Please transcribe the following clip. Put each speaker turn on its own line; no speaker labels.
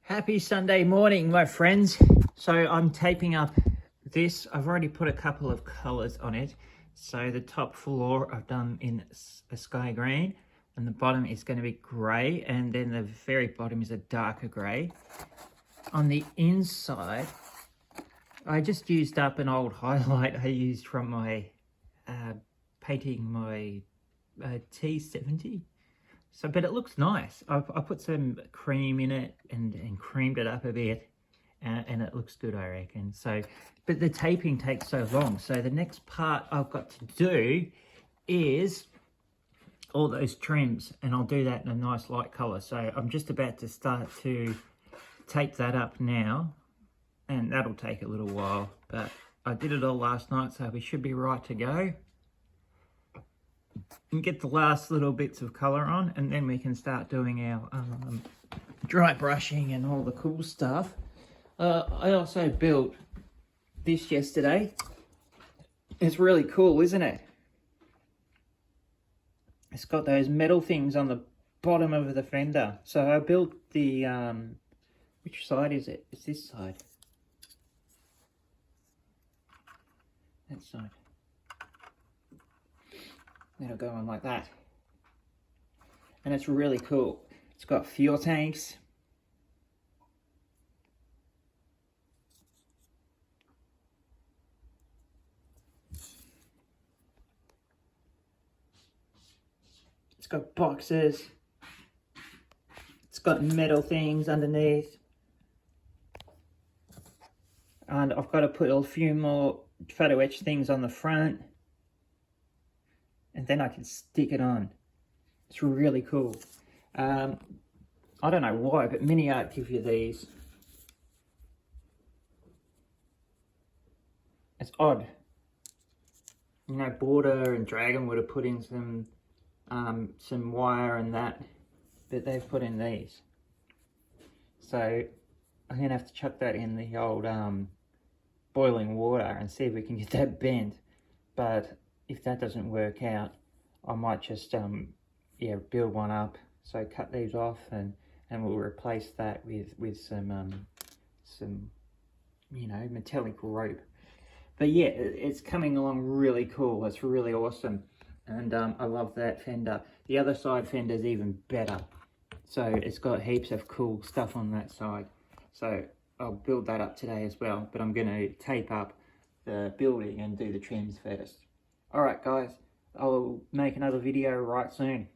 Happy Sunday morning, my friends. So I'm taping up this. I've already put a couple of colors on it. So the top floor I've done in a sky green, and the bottom is going to be grey, and then the very bottom is a darker grey. On the inside, I just used up an old highlight I used from my painting my T-54. So, but it looks nice. I put some cream in it and creamed it up a bit, and it looks good, I reckon. So, but the taping takes so long. So the next part I've got to do is all those trims, and I'll do that in a nice light color. So I'm just about to start to tape that up now, and that'll take a little while. But I did it all last night, so we should be right to go. And get the last little bits of colour on, and then we can start doing our dry brushing and all the cool stuff. I also built this yesterday. It's really cool, isn't it? It's got those metal things on the bottom of the fender. So I built the, which side is it? It's this side. That side. It'll go on like that, and it's really cool. It's got fuel tanks, it's got boxes, it's got metal things underneath, and I've got to put a few more photo etch things on the front, and then I can stick it on. It's really cool. I don't know why, but Miniart give you these. It's odd. You know, Border and Dragon would have put in some wire and that, but they've put in these. So I'm gonna have to chuck that in the old boiling water and see if we can get that bent. But if that doesn't work out, I might just build one up. So cut these off, and we'll replace that with some you know, metallic rope. But yeah, it's coming along really cool. It's really awesome, and I love that fender. The other side fender is even better. So it's got heaps of cool stuff on that side. So I'll build that up today as well. But I'm going to tape up the building and do the trims first. Alright guys, I'll make another video right soon.